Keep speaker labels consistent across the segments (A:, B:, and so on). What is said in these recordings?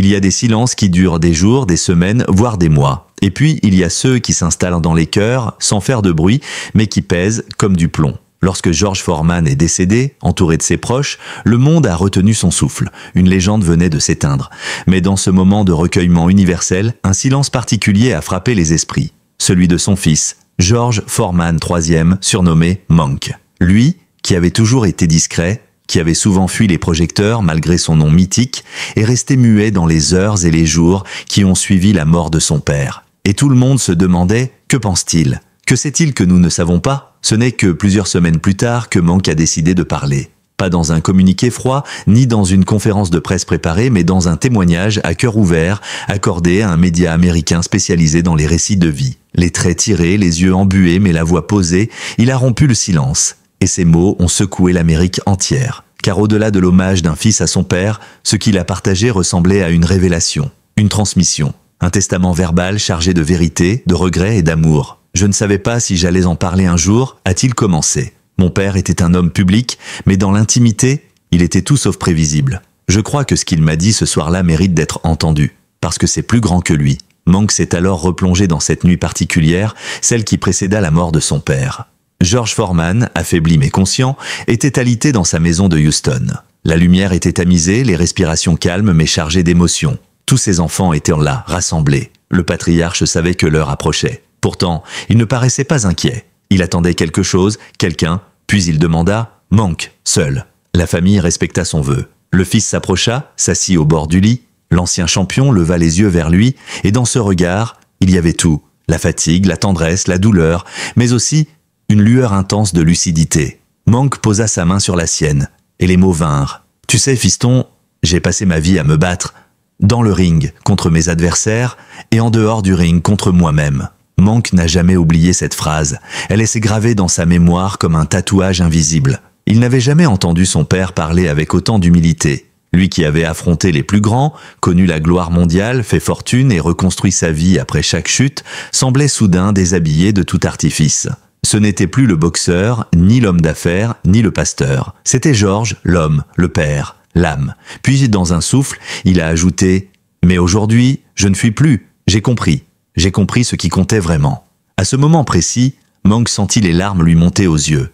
A: Il y a des silences qui durent des jours, des semaines, voire des mois. Et puis, il y a ceux qui s'installent dans les cœurs, sans faire de bruit, mais qui pèsent comme du plomb. Lorsque George Foreman est décédé, entouré de ses proches, le monde a retenu son souffle. Une légende venait de s'éteindre. Mais dans ce moment de recueillement universel, un silence particulier a frappé les esprits. Celui de son fils, George Foreman III, surnommé Monk. Lui, qui avait toujours été discret, qui avait souvent fui les projecteurs malgré son nom mythique, est resté muet dans les heures et les jours qui ont suivi la mort de son père. Et tout le monde se demandait « Que pense-t-il ? Que sait-il que nous ne savons pas ?» Ce n'est que plusieurs semaines plus tard que Monk a décidé de parler. Pas dans un communiqué froid, ni dans une conférence de presse préparée, mais dans un témoignage à cœur ouvert, accordé à un média américain spécialisé dans les récits de vie. Les traits tirés, les yeux embués, mais la voix posée, il a rompu le silence. Et ces mots ont secoué l'Amérique entière. Car au-delà de l'hommage d'un fils à son père, ce qu'il a partagé ressemblait à une révélation, une transmission, un testament verbal chargé de vérité, de regrets et d'amour. Je ne savais pas si j'allais en parler un jour, a-t-il commencé. Mon père était un homme public, mais dans l'intimité, il était tout sauf prévisible. Je crois que ce qu'il m'a dit ce soir-là mérite d'être entendu, parce que c'est plus grand que lui. Monk s'est alors replongé dans cette nuit particulière, celle qui précéda la mort de son père. George Foreman, affaibli mais conscient, était alité dans sa maison de Houston. La lumière était tamisée, les respirations calmes mais chargées d'émotions. Tous ses enfants étaient là, rassemblés. Le patriarche savait que l'heure approchait. Pourtant, il ne paraissait pas inquiet. Il attendait quelque chose, quelqu'un, puis il demanda « Monk, seul ». La famille respecta son vœu. Le fils s'approcha, s'assit au bord du lit. L'ancien champion leva les yeux vers lui, et dans ce regard, il y avait tout. La fatigue, la tendresse, la douleur, mais aussi une lueur intense de lucidité. Monk posa sa main sur la sienne, et les mots vinrent. « Tu sais, fiston, j'ai passé ma vie à me battre, dans le ring, contre mes adversaires, et en dehors du ring, contre moi-même. » Monk n'a jamais oublié cette phrase. Elle s'est gravée dans sa mémoire comme un tatouage invisible. Il n'avait jamais entendu son père parler avec autant d'humilité. Lui qui avait affronté les plus grands, connu la gloire mondiale, fait fortune et reconstruit sa vie après chaque chute, semblait soudain déshabillé de tout artifice. Ce n'était plus le boxeur, ni l'homme d'affaires, ni le pasteur. C'était George, l'homme, le père, l'âme. Puis, dans un souffle, il a ajouté « Mais aujourd'hui, je ne fuis plus, j'ai compris. J'ai compris ce qui comptait vraiment. » À ce moment précis, Monk sentit les larmes lui monter aux yeux.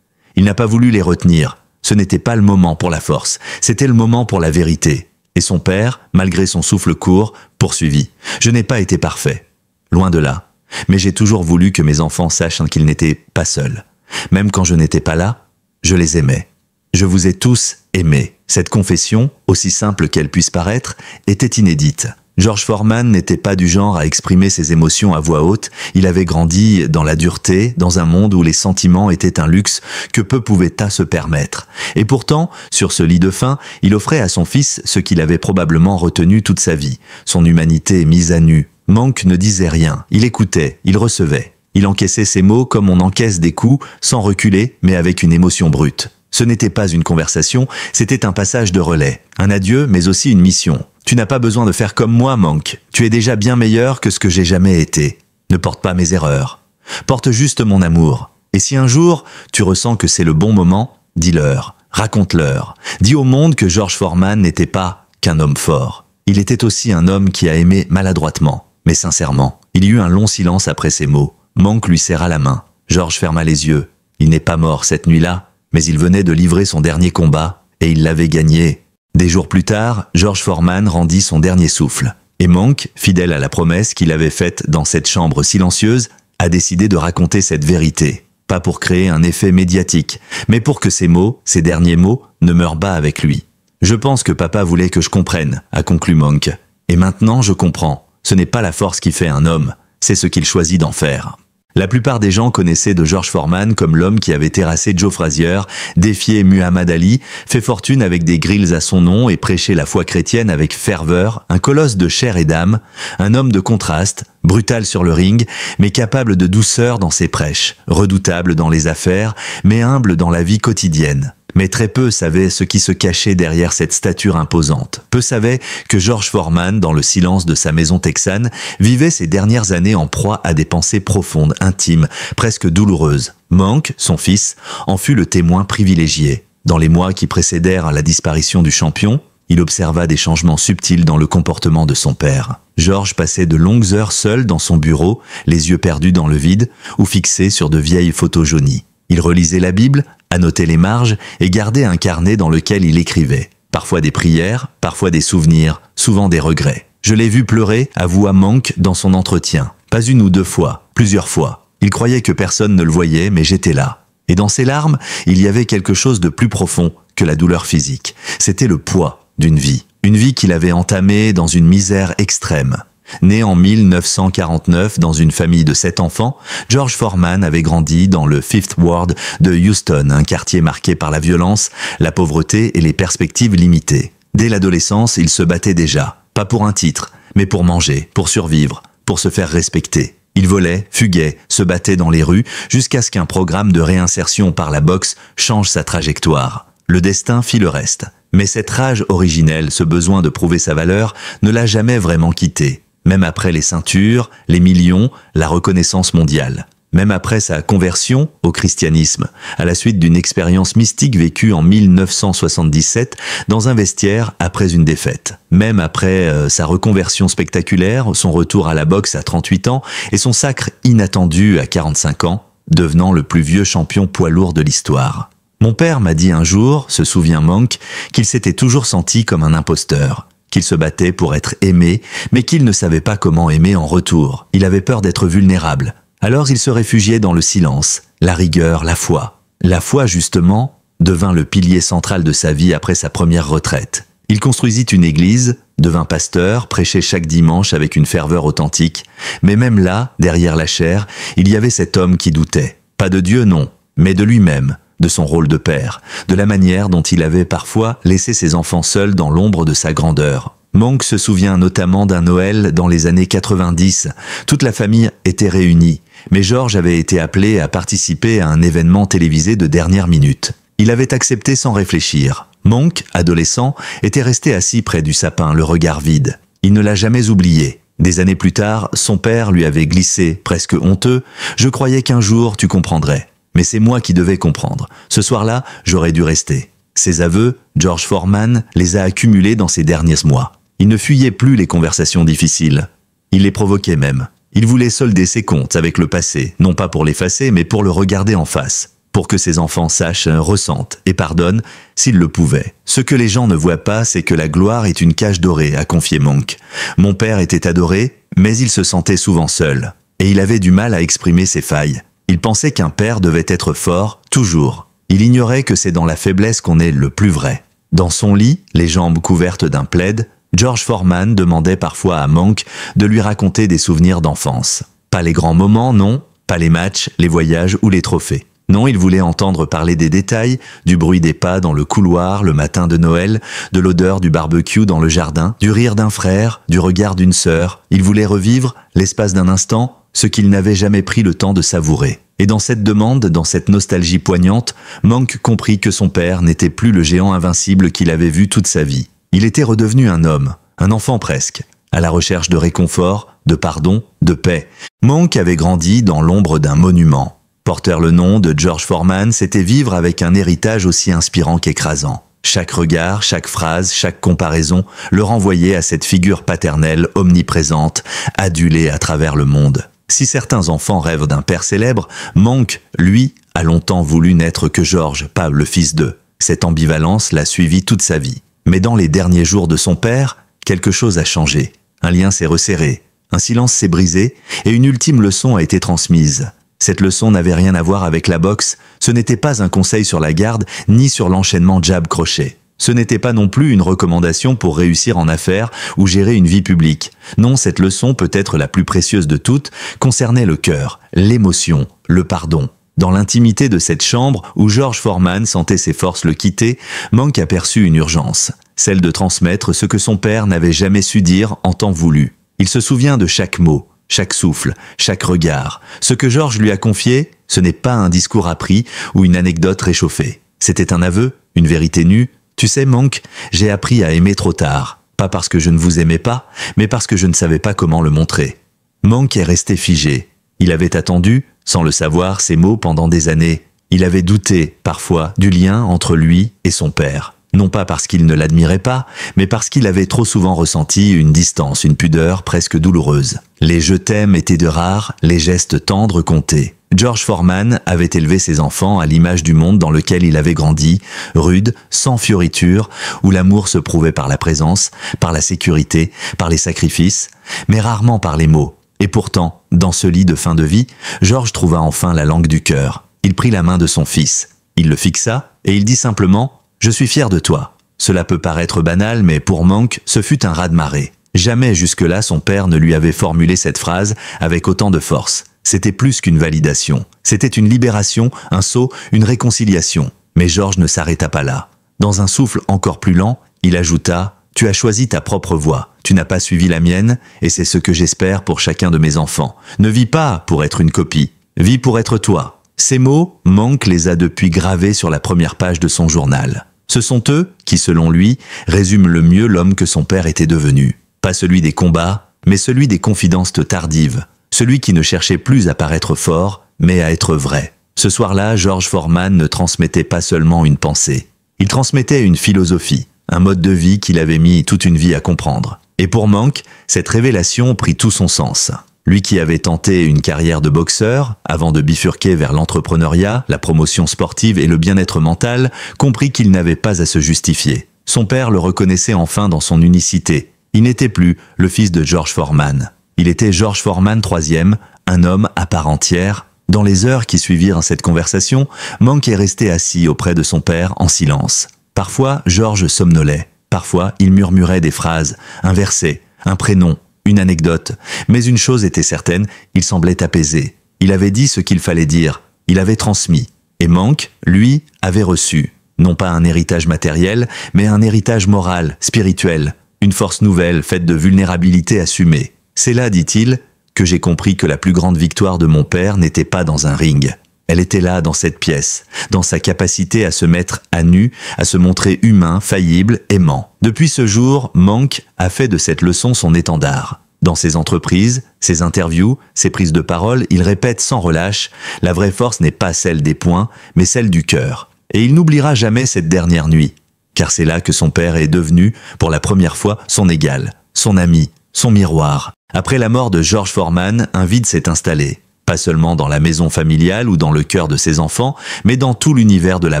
A: Il n'a pas voulu les retenir. Ce n'était pas le moment pour la force, c'était le moment pour la vérité. Et son père, malgré son souffle court, poursuivit. « Je n'ai pas été parfait. Loin de là. Mais j'ai toujours voulu que mes enfants sachent qu'ils n'étaient pas seuls. Même quand je n'étais pas là, je les aimais. Je vous ai tous aimés. » Cette confession, aussi simple qu'elle puisse paraître, était inédite. George Foreman n'était pas du genre à exprimer ses émotions à voix haute. Il avait grandi dans la dureté, dans un monde où les sentiments étaient un luxe que peu pouvaient se permettre. Et pourtant, sur ce lit de faim, il offrait à son fils ce qu'il avait probablement retenu toute sa vie, son humanité mise à nu. Monk ne disait rien, il écoutait, il recevait. Il encaissait ses mots comme on encaisse des coups, sans reculer, mais avec une émotion brute. Ce n'était pas une conversation, c'était un passage de relais, un adieu, mais aussi une mission. Tu n'as pas besoin de faire comme moi, Monk. Tu es déjà bien meilleur que ce que j'ai jamais été. Ne porte pas mes erreurs. Porte juste mon amour. Et si un jour, tu ressens que c'est le bon moment, dis-leur, raconte-leur. Dis au monde que George Foreman n'était pas qu'un homme fort. Il était aussi un homme qui a aimé maladroitement, mais sincèrement. Il y eut un long silence après ces mots. Monk lui serra la main. George ferma les yeux. Il n'est pas mort cette nuit-là, mais il venait de livrer son dernier combat, et il l'avait gagné. Des jours plus tard, George Foreman rendit son dernier souffle. Et Monk, fidèle à la promesse qu'il avait faite dans cette chambre silencieuse, a décidé de raconter cette vérité. Pas pour créer un effet médiatique, mais pour que ces mots, ces derniers mots, ne meurent pas avec lui. « Je pense que papa voulait que je comprenne », a conclu Monk. « Et maintenant, je comprends. Ce n'est pas la force qui fait un homme, c'est ce qu'il choisit d'en faire. » La plupart des gens connaissaient de George Foreman comme l'homme qui avait terrassé Joe Frazier, défié Muhammad Ali, fait fortune avec des grilles à son nom et prêché la foi chrétienne avec ferveur, un colosse de chair et d'âme, un homme de contraste, brutal sur le ring, mais capable de douceur dans ses prêches, redoutable dans les affaires, mais humble dans la vie quotidienne. Mais très peu savaient ce qui se cachait derrière cette stature imposante. Peu savaient que George Foreman, dans le silence de sa maison texane, vivait ses dernières années en proie à des pensées profondes, intimes, presque douloureuses. Monk, son fils, en fut le témoin privilégié. Dans les mois qui précédèrent la disparition du champion, Il observa des changements subtils dans le comportement de son père. George passait de longues heures seul dans son bureau, les yeux perdus dans le vide ou fixés sur de vieilles photos jaunies. Il relisait la Bible, annotait les marges et gardait un carnet dans lequel il écrivait. Parfois des prières, parfois des souvenirs, souvent des regrets. Je l'ai vu pleurer, avoua Monk dans son entretien. Pas une ou deux fois, plusieurs fois. Il croyait que personne ne le voyait, mais j'étais là. Et dans ses larmes, il y avait quelque chose de plus profond que la douleur physique. C'était le poids d'une vie. Une vie qu'il avait entamée dans une misère extrême. Né en 1949 dans une famille de 7 enfants, George Foreman avait grandi dans le Fifth Ward de Houston, un quartier marqué par la violence, la pauvreté et les perspectives limitées. Dès l'adolescence, il se battait déjà, pas pour un titre, mais pour manger, pour survivre, pour se faire respecter. Il volait, fuguait, se battait dans les rues, jusqu'à ce qu'un programme de réinsertion par la boxe change sa trajectoire. Le destin fit le reste. Mais cette rage originelle, ce besoin de prouver sa valeur, ne l'a jamais vraiment quitté. Même après les ceintures, les millions, la reconnaissance mondiale. Même après sa conversion au christianisme, à la suite d'une expérience mystique vécue en 1977 dans un vestiaire après une défaite. Même après sa reconversion spectaculaire, son retour à la boxe à 38 ans et son sacre inattendu à 45 ans, devenant le plus vieux champion poids lourd de l'histoire. Mon père m'a dit un jour, se souvient Monk, qu'il s'était toujours senti comme un imposteur, qu'il se battait pour être aimé, mais qu'il ne savait pas comment aimer en retour. Il avait peur d'être vulnérable. Alors il se réfugiait dans le silence, la rigueur, la foi. La foi, justement, devint le pilier central de sa vie après sa première retraite. Il construisit une église, devint pasteur, prêchait chaque dimanche avec une ferveur authentique. Mais même là, derrière la chair, il y avait cet homme qui doutait. Pas de Dieu, non, mais de lui-même, de son rôle de père, de la manière dont il avait parfois laissé ses enfants seuls dans l'ombre de sa grandeur. Monk se souvient notamment d'un Noël dans les années 90. Toute la famille était réunie, mais George avait été appelé à participer à un événement télévisé de dernière minute. Il avait accepté sans réfléchir. Monk, adolescent, était resté assis près du sapin, le regard vide. Il ne l'a jamais oublié. Des années plus tard, son père lui avait glissé, presque honteux, « Je croyais qu'un jour tu comprendrais. Mais c'est moi qui devais comprendre. Ce soir-là, j'aurais dû rester. » Ses aveux, George Foreman les a accumulés dans ces derniers mois. Il ne fuyait plus les conversations difficiles. Il les provoquait même. Il voulait solder ses comptes avec le passé, non pas pour l'effacer, mais pour le regarder en face, pour que ses enfants sachent, ressentent et pardonnent s'ils le pouvaient. Ce que les gens ne voient pas, c'est que la gloire est une cage dorée, a confié Monk. Mon père était adoré, mais il se sentait souvent seul. Et il avait du mal à exprimer ses failles. Il pensait qu'un père devait être fort, toujours. Il ignorait que c'est dans la faiblesse qu'on est le plus vrai. Dans son lit, les jambes couvertes d'un plaid, George Foreman demandait parfois à Monk de lui raconter des souvenirs d'enfance. Pas les grands moments, non, pas les matchs, les voyages ou les trophées. Non, il voulait entendre parler des détails, du bruit des pas dans le couloir le matin de Noël, de l'odeur du barbecue dans le jardin, du rire d'un frère, du regard d'une sœur. Il voulait revivre, l'espace d'un instant, ce qu'il n'avait jamais pris le temps de savourer. Et dans cette demande, dans cette nostalgie poignante, Monk comprit que son père n'était plus le géant invincible qu'il avait vu toute sa vie. Il était redevenu un homme, un enfant presque, à la recherche de réconfort, de pardon, de paix. Monk avait grandi dans l'ombre d'un monument. Porteur le nom de George Foreman, c'était vivre avec un héritage aussi inspirant qu'écrasant. Chaque regard, chaque phrase, chaque comparaison le renvoyait à cette figure paternelle omniprésente, adulée à travers le monde. Si certains enfants rêvent d'un père célèbre, Monk, lui, a longtemps voulu n'être que George, pas le fils d'eux. Cette ambivalence l'a suivi toute sa vie. Mais dans les derniers jours de son père, quelque chose a changé. Un lien s'est resserré, un silence s'est brisé et une ultime leçon a été transmise. Cette leçon n'avait rien à voir avec la boxe, ce n'était pas un conseil sur la garde ni sur l'enchaînement jab-crochet. Ce n'était pas non plus une recommandation pour réussir en affaires ou gérer une vie publique. Non, cette leçon, peut-être la plus précieuse de toutes, concernait le cœur, l'émotion, le pardon. Dans l'intimité de cette chambre où George Foreman sentait ses forces le quitter, Monk aperçut une urgence, celle de transmettre ce que son père n'avait jamais su dire en temps voulu. Il se souvient de chaque mot, chaque souffle, chaque regard. Ce que George lui a confié, ce n'est pas un discours appris ou une anecdote réchauffée. C'était un aveu, une vérité nue. Tu sais, Monk, j'ai appris à aimer trop tard. Pas parce que je ne vous aimais pas, mais parce que je ne savais pas comment le montrer. Monk est resté figé. Il avait attendu, sans le savoir, ces mots pendant des années. Il avait douté, parfois, du lien entre lui et son père. Non pas parce qu'il ne l'admirait pas, mais parce qu'il avait trop souvent ressenti une distance, une pudeur presque douloureuse. Les « je t'aime » étaient de rares, les gestes tendres comptés. George Foreman avait élevé ses enfants à l'image du monde dans lequel il avait grandi, rude, sans fioritures, où l'amour se prouvait par la présence, par la sécurité, par les sacrifices, mais rarement par les mots. Et pourtant, dans ce lit de fin de vie, George trouva enfin la langue du cœur. Il prit la main de son fils. Il le fixa, et il dit simplement « Je suis fier de toi ». Cela peut paraître banal, mais pour Monk, ce fut un raz-de-marée. Jamais jusque-là son père ne lui avait formulé cette phrase avec autant de force. C'était plus qu'une validation. C'était une libération, un saut, une réconciliation. Mais George ne s'arrêta pas là. Dans un souffle encore plus lent, il ajouta « Tu as choisi ta propre voie. Tu n'as pas suivi la mienne, et c'est ce que j'espère pour chacun de mes enfants. Ne vis pas pour être une copie. Vis pour être toi. » Ces mots, Monk les a depuis gravés sur la première page de son journal. Ce sont eux qui, selon lui, résument le mieux l'homme que son père était devenu. Pas celui des combats, mais celui des confidences tardives. Celui qui ne cherchait plus à paraître fort, mais à être vrai. Ce soir-là, George Foreman ne transmettait pas seulement une pensée. Il transmettait une philosophie, un mode de vie qu'il avait mis toute une vie à comprendre. Et pour Monk, cette révélation prit tout son sens. Lui qui avait tenté une carrière de boxeur, avant de bifurquer vers l'entrepreneuriat, la promotion sportive et le bien-être mental, comprit qu'il n'avait pas à se justifier. Son père le reconnaissait enfin dans son unicité. Il n'était plus le fils de George Foreman. Il était George Foreman III, un homme à part entière. Dans les heures qui suivirent cette conversation, Monk est resté assis auprès de son père en silence. Parfois, George somnolait. Parfois, il murmurait des phrases, un verset, un prénom, une anecdote. Mais une chose était certaine, il semblait apaisé. Il avait dit ce qu'il fallait dire. Il avait transmis. Et Monk, lui, avait reçu. Non pas un héritage matériel, mais un héritage moral, spirituel. Une force nouvelle, faite de vulnérabilité assumée. C'est là, dit-il, que j'ai compris que la plus grande victoire de mon père n'était pas dans un ring. Elle était là, dans cette pièce, dans sa capacité à se mettre à nu, à se montrer humain, faillible, aimant. Depuis ce jour, Monk a fait de cette leçon son étendard. Dans ses entreprises, ses interviews, ses prises de parole, il répète sans relâche « La vraie force n'est pas celle des poings, mais celle du cœur ». Et il n'oubliera jamais cette dernière nuit, car c'est là que son père est devenu, pour la première fois, son égal, son ami, son miroir. Après la mort de George Foreman, un vide s'est installé. Pas seulement dans la maison familiale ou dans le cœur de ses enfants, mais dans tout l'univers de la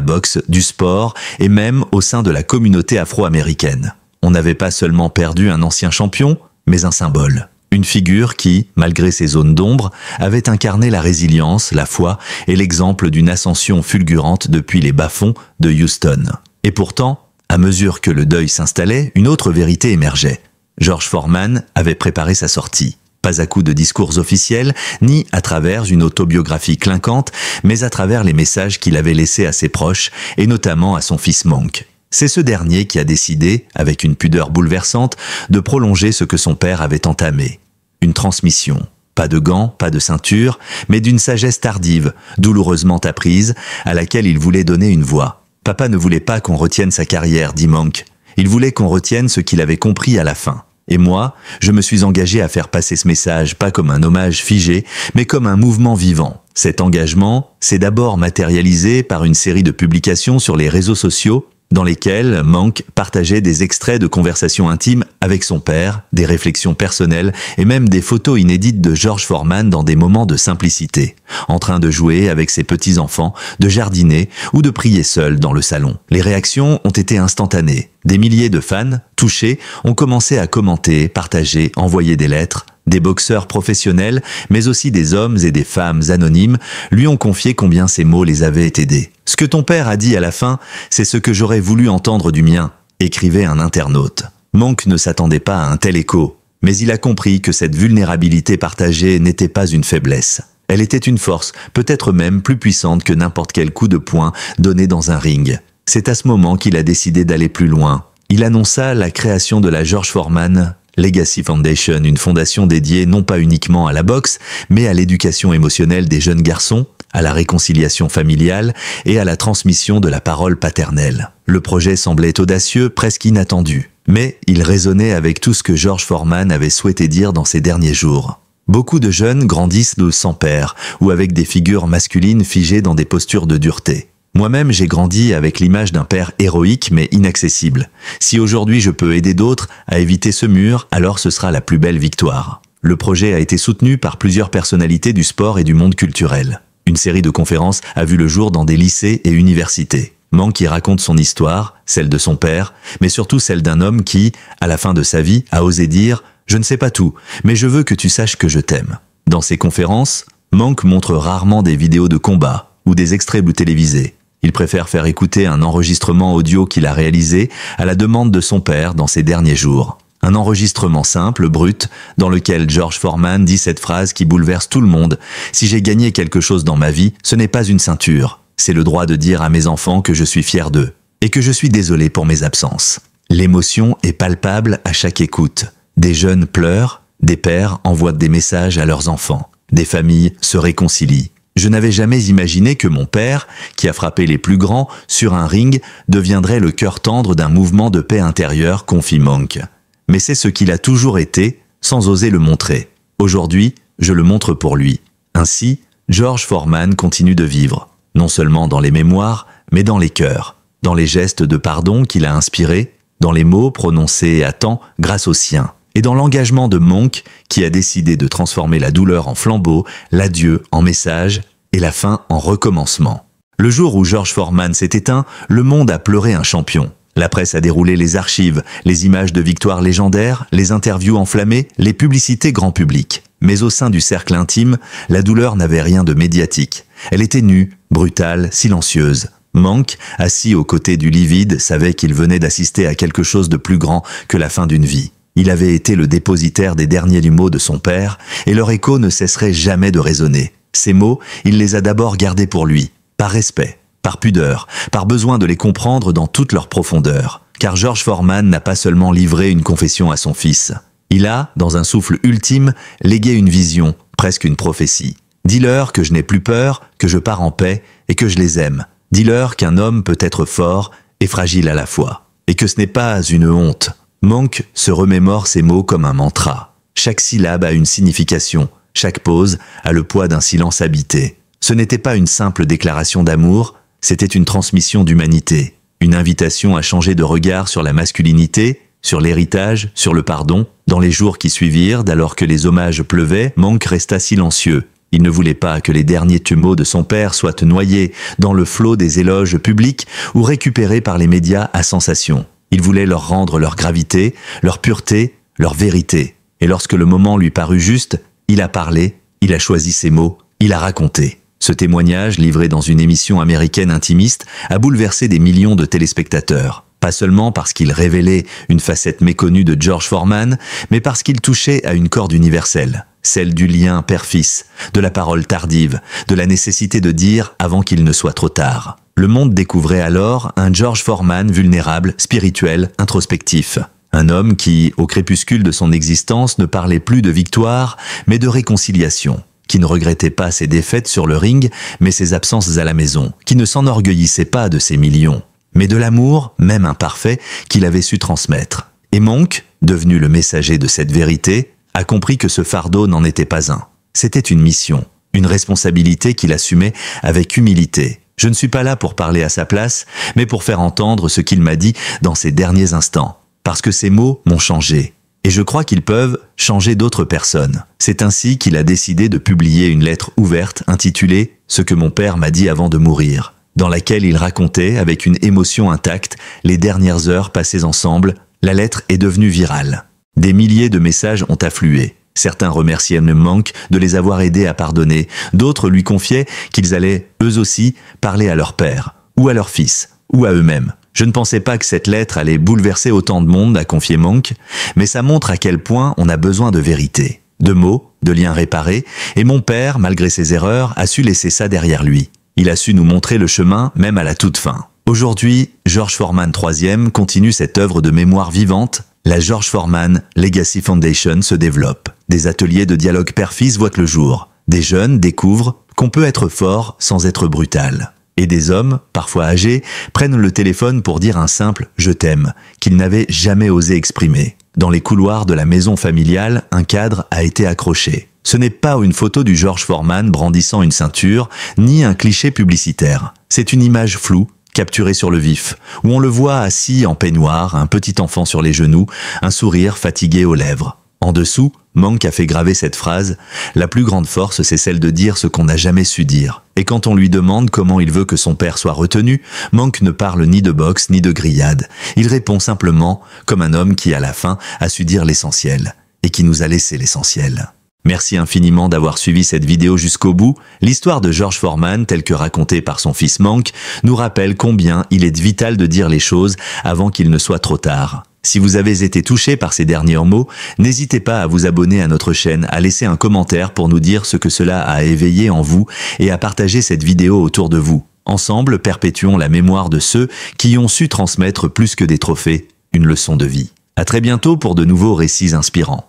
A: boxe, du sport et même au sein de la communauté afro-américaine. On n'avait pas seulement perdu un ancien champion, mais un symbole. Une figure qui, malgré ses zones d'ombre, avait incarné la résilience, la foi et l'exemple d'une ascension fulgurante depuis les bas-fonds de Houston. Et pourtant, à mesure que le deuil s'installait, une autre vérité émergeait. George Foreman avait préparé sa sortie. Pas à coups de discours officiels, ni à travers une autobiographie clinquante, mais à travers les messages qu'il avait laissés à ses proches, et notamment à son fils Monk. C'est ce dernier qui a décidé, avec une pudeur bouleversante, de prolonger ce que son père avait entamé. Une transmission. Pas de gants, pas de ceinture, mais d'une sagesse tardive, douloureusement apprise, à laquelle il voulait donner une voix. Papa ne voulait pas qu'on retienne sa carrière, dit Monk. Il voulait qu'on retienne ce qu'il avait compris à la fin. Et moi, je me suis engagé à faire passer ce message, pas comme un hommage figé, mais comme un mouvement vivant. Cet engagement s'est d'abord matérialisé par une série de publications sur les réseaux sociaux, dans lesquelles Monk partageait des extraits de conversations intimes avec son père, des réflexions personnelles et même des photos inédites de George Foreman dans des moments de simplicité, en train de jouer avec ses petits-enfants, de jardiner ou de prier seul dans le salon. Les réactions ont été instantanées. Des milliers de fans, touchés, ont commencé à commenter, partager, envoyer des lettres. Des boxeurs professionnels, mais aussi des hommes et des femmes anonymes, lui ont confié combien ces mots les avaient aidés. « Ce que ton père a dit à la fin, c'est ce que j'aurais voulu entendre du mien », écrivait un internaute. Monk ne s'attendait pas à un tel écho, mais il a compris que cette vulnérabilité partagée n'était pas une faiblesse. Elle était une force, peut-être même plus puissante que n'importe quel coup de poing donné dans un ring. C'est à ce moment qu'il a décidé d'aller plus loin. Il annonça la création de la George Foreman Legacy Foundation, une fondation dédiée non pas uniquement à la boxe, mais à l'éducation émotionnelle des jeunes garçons, à la réconciliation familiale et à la transmission de la parole paternelle. Le projet semblait audacieux, presque inattendu, mais il résonnait avec tout ce que George Foreman avait souhaité dire dans ces derniers jours. Beaucoup de jeunes grandissent sans père ou avec des figures masculines figées dans des postures de dureté. Moi-même, j'ai grandi avec l'image d'un père héroïque mais inaccessible. Si aujourd'hui je peux aider d'autres à éviter ce mur, alors ce sera la plus belle victoire. Le projet a été soutenu par plusieurs personnalités du sport et du monde culturel. Une série de conférences a vu le jour dans des lycées et universités. Mank y raconte son histoire, celle de son père, mais surtout celle d'un homme qui, à la fin de sa vie, a osé dire « Je ne sais pas tout, mais je veux que tu saches que je t'aime ». Dans ses conférences, Mank montre rarement des vidéos de combat ou des extraits télévisés. Il préfère faire écouter un enregistrement audio qu'il a réalisé à la demande de son père dans ses derniers jours. Un enregistrement simple, brut, dans lequel George Foreman dit cette phrase qui bouleverse tout le monde. « Si j'ai gagné quelque chose dans ma vie, ce n'est pas une ceinture. C'est le droit de dire à mes enfants que je suis fier d'eux et que je suis désolé pour mes absences. » L'émotion est palpable à chaque écoute. Des jeunes pleurent, des pères envoient des messages à leurs enfants. Des familles se réconcilient. Je n'avais jamais imaginé que mon père, qui a frappé les plus grands sur un ring, deviendrait le cœur tendre d'un mouvement de paix intérieure, confie Mank. Mais c'est ce qu'il a toujours été, sans oser le montrer. Aujourd'hui, je le montre pour lui. Ainsi, George Foreman continue de vivre, non seulement dans les mémoires, mais dans les cœurs, dans les gestes de pardon qu'il a inspirés, dans les mots prononcés à temps grâce aux siens, et dans l'engagement de Mank qui a décidé de transformer la douleur en flambeau, l'adieu en message et la fin en recommencement. Le jour où George Foreman s'est éteint, le monde a pleuré un champion. La presse a déroulé les archives, les images de victoires légendaires, les interviews enflammées, les publicités grand public. Mais au sein du cercle intime, la douleur n'avait rien de médiatique. Elle était nue, brutale, silencieuse. Mank, assis aux côtés du lit vide, savait qu'il venait d'assister à quelque chose de plus grand que la fin d'une vie. Il avait été le dépositaire des derniers mots de son père, et leur écho ne cesserait jamais de résonner. Ces mots, il les a d'abord gardés pour lui, par respect, par pudeur, par besoin de les comprendre dans toute leur profondeur. Car George Foreman n'a pas seulement livré une confession à son fils. Il a, dans un souffle ultime, légué une vision, presque une prophétie. Dis-leur que je n'ai plus peur, que je pars en paix et que je les aime. Dis-leur qu'un homme peut être fort et fragile à la fois. Et que ce n'est pas une honte. Mank se remémore ces mots comme un mantra. Chaque syllabe a une signification. Chaque pause a le poids d'un silence habité. Ce n'était pas une simple déclaration d'amour, c'était une transmission d'humanité. Une invitation à changer de regard sur la masculinité, sur l'héritage, sur le pardon. Dans les jours qui suivirent, alors que les hommages pleuvaient, Mank resta silencieux. Il ne voulait pas que les derniers mots de son père soient noyés dans le flot des éloges publics ou récupérés par les médias à sensation. Il voulait leur rendre leur gravité, leur pureté, leur vérité. Et lorsque le moment lui parut juste, il a parlé, il a choisi ses mots, il a raconté. Ce témoignage, livré dans une émission américaine intimiste, a bouleversé des millions de téléspectateurs. Pas seulement parce qu'il révélait une facette méconnue de George Foreman, mais parce qu'il touchait à une corde universelle, celle du lien père-fils, de la parole tardive, de la nécessité de dire avant qu'il ne soit trop tard. Le monde découvrait alors un George Foreman vulnérable, spirituel, introspectif. Un homme qui, au crépuscule de son existence, ne parlait plus de victoire, mais de réconciliation. Qui ne regrettait pas ses défaites sur le ring, mais ses absences à la maison. Qui ne s'enorgueillissait pas de ses millions, mais de l'amour, même imparfait, qu'il avait su transmettre. Et Mank, devenu le messager de cette vérité, a compris que ce fardeau n'en était pas un. C'était une mission, une responsabilité qu'il assumait avec humilité. Je ne suis pas là pour parler à sa place, mais pour faire entendre ce qu'il m'a dit dans ces derniers instants. Parce que ces mots m'ont changé. Et je crois qu'ils peuvent changer d'autres personnes. C'est ainsi qu'il a décidé de publier une lettre ouverte intitulée « Ce que mon père m'a dit avant de mourir », dans laquelle il racontait, avec une émotion intacte, les dernières heures passées ensemble. La lettre est devenue virale. Des milliers de messages ont afflué. Certains remerciaient Mank de les avoir aidés à pardonner. D'autres lui confiaient qu'ils allaient, eux aussi, parler à leur père, ou à leur fils, ou à eux-mêmes. Je ne pensais pas que cette lettre allait bouleverser autant de monde, a confié Mank, mais ça montre à quel point on a besoin de vérité, de mots, de liens réparés, et mon père, malgré ses erreurs, a su laisser ça derrière lui. Il a su nous montrer le chemin, même à la toute fin. Aujourd'hui, George Foreman III continue cette œuvre de mémoire vivante. La George Foreman Legacy Foundation se développe. Des ateliers de dialogue père-fils voient le jour. Des jeunes découvrent qu'on peut être fort sans être brutal. Et des hommes, parfois âgés, prennent le téléphone pour dire un simple « je t'aime » qu'ils n'avaient jamais osé exprimer. Dans les couloirs de la maison familiale, un cadre a été accroché. Ce n'est pas une photo du George Foreman brandissant une ceinture, ni un cliché publicitaire. C'est une image floue, capturée sur le vif, où on le voit assis en peignoir, un petit enfant sur les genoux, un sourire fatigué aux lèvres. En dessous, Monk a fait graver cette phrase « La plus grande force, c'est celle de dire ce qu'on n'a jamais su dire ». Et quand on lui demande comment il veut que son père soit retenu, Monk ne parle ni de boxe ni de grillade. Il répond simplement comme un homme qui, à la fin, a su dire l'essentiel, et qui nous a laissé l'essentiel. Merci infiniment d'avoir suivi cette vidéo jusqu'au bout. L'histoire de George Foreman, telle que racontée par son fils Monk, nous rappelle combien il est vital de dire les choses avant qu'il ne soit trop tard. Si vous avez été touché par ces derniers mots, n'hésitez pas à vous abonner à notre chaîne, à laisser un commentaire pour nous dire ce que cela a éveillé en vous et à partager cette vidéo autour de vous. Ensemble, perpétuons la mémoire de ceux qui ont su transmettre plus que des trophées, une leçon de vie. À très bientôt pour de nouveaux récits inspirants.